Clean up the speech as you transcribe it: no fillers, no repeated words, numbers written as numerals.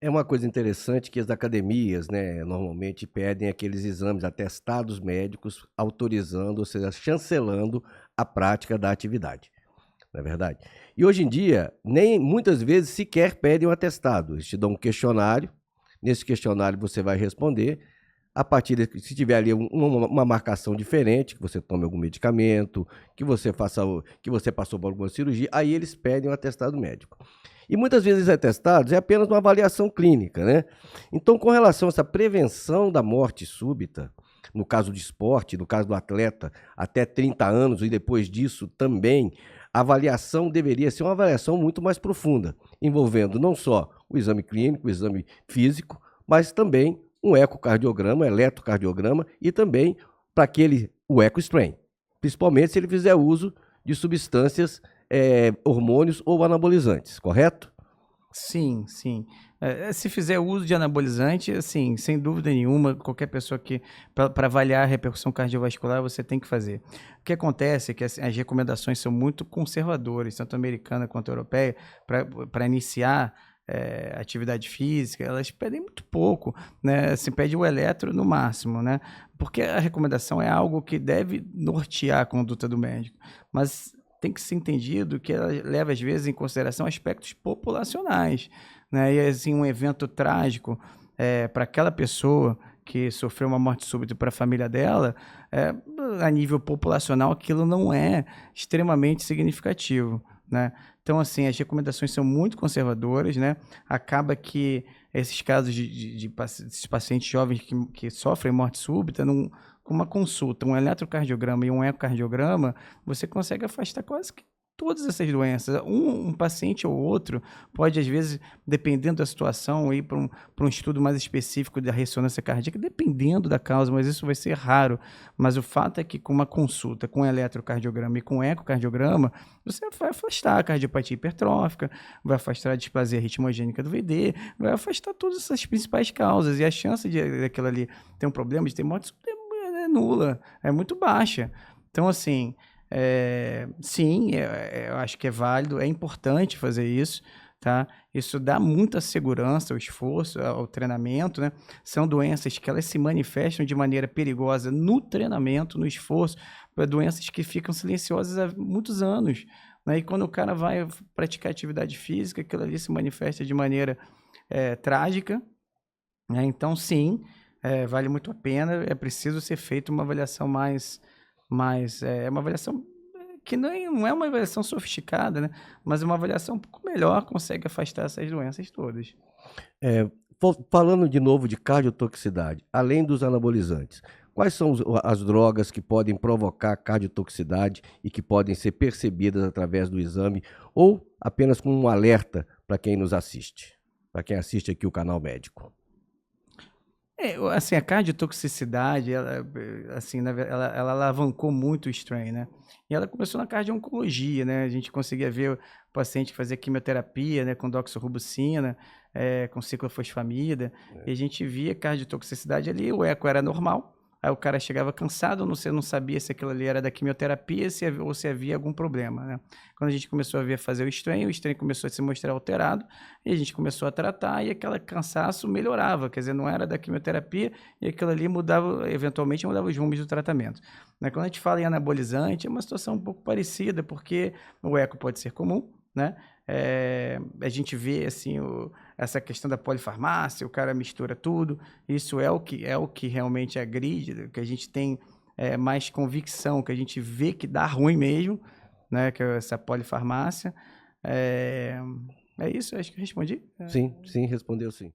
É uma coisa interessante que as academias, né, normalmente pedem aqueles exames, atestados médicos autorizando, ou seja, chancelando a prática da atividade, não é verdade? E hoje em dia, nem muitas vezes sequer pedem um atestado, eles te dão um questionário, nesse questionário você vai responder, a partir de se tiver ali uma marcação diferente, que você tome algum medicamento, que você faça que você passou por alguma cirurgia, aí eles pedem um atestado médico. E muitas vezes esses atestados é apenas uma avaliação clínica, né. Então, com relação a essa prevenção da morte súbita, no caso de esporte, no caso do atleta, até 30 anos e depois disso também, a avaliação deveria ser uma avaliação muito mais profunda, envolvendo não só o exame clínico, o exame físico, mas também um ecocardiograma, eletrocardiograma e também para aquele o ecostrain, principalmente se ele fizer uso de substâncias, hormônios ou anabolizantes, correto? Sim, sim. Se fizer uso de anabolizante, assim, sem dúvida nenhuma, qualquer pessoa que para avaliar a repercussão cardiovascular, você tem que fazer. O que acontece é que as recomendações são muito conservadoras, tanto americana quanto europeia, para iniciar, atividade física, elas pedem muito pouco, né, se pede o eletro no máximo, né, porque a recomendação é algo que deve nortear a conduta do médico, mas tem que ser entendido que ela leva, às vezes, em consideração aspectos populacionais, né? E, assim, um evento trágico, para aquela pessoa que sofreu uma morte súbita para a família dela, eh, a nível populacional, aquilo não é extremamente significativo, né? Então, assim, as recomendações são muito conservadoras, né? Acaba que esses casos desses pacientes jovens que sofrem morte súbita, não, com uma consulta, um eletrocardiograma e um ecocardiograma, você consegue afastar quase que todas essas doenças. Um paciente ou outro pode, às vezes, dependendo da situação, ir para um estudo mais específico da ressonância cardíaca, dependendo da causa, mas isso vai ser raro. Mas o fato é que com uma consulta, com eletrocardiograma e com ecocardiograma, você vai afastar a cardiopatia hipertrófica, vai afastar a displasia ritmogênica do VD, vai afastar todas essas principais causas. E a chance de daquilo ali ter um problema, de ter morte súbita, é nula, é muito baixa. Então, assim, sim, eu acho que é válido, é importante fazer isso, tá? Isso dá muita segurança ao esforço, ao treinamento, né? São doenças que elas se manifestam de maneira perigosa no treinamento, no esforço, para doenças que ficam silenciosas há muitos anos, né? E quando o cara vai praticar atividade física, aquilo ali se manifesta de maneira trágica, né? Então, sim, vale muito a pena. É preciso ser feita uma avaliação uma avaliação que não é uma avaliação sofisticada, né? Mas uma avaliação um pouco melhor consegue afastar essas doenças todas. Eh, falando de novo de cardiotoxicidade, além dos anabolizantes, quais são as drogas que podem provocar cardiotoxicidade e que podem ser percebidas através do exame ou apenas com um alerta para quem nos assiste? Para quem assiste aqui o canal médico. Assim, a cardiotoxicidade, ela, assim, ela alavancou muito o strain, né? E ela começou na cardio-oncologia, né? A gente conseguia ver o paciente que fazia quimioterapia, né, com doxorubicina, com ciclofosfamida, e a gente via cardiotoxicidade ali, o eco era normal, aí o cara chegava cansado, você não sabia se aquilo ali era da quimioterapia, ou se havia algum problema, né? Quando a gente começou a ver fazer o strain começou a se mostrar alterado, e a gente começou a tratar e aquele cansaço melhorava, quer dizer, não era da quimioterapia e aquilo ali mudava, eventualmente mudava os rumos do tratamento, né? Quando a gente fala em anabolizante, é uma situação um pouco parecida, porque o eco pode ser comum, né? A gente vê assim essa questão da polifarmácia, o cara mistura tudo, isso é o que realmente agride, que a gente tem mais convicção, que a gente vê que dá ruim mesmo, né? Que é essa polifarmácia. É, é isso, acho que eu respondi. Sim, sim, respondeu sim.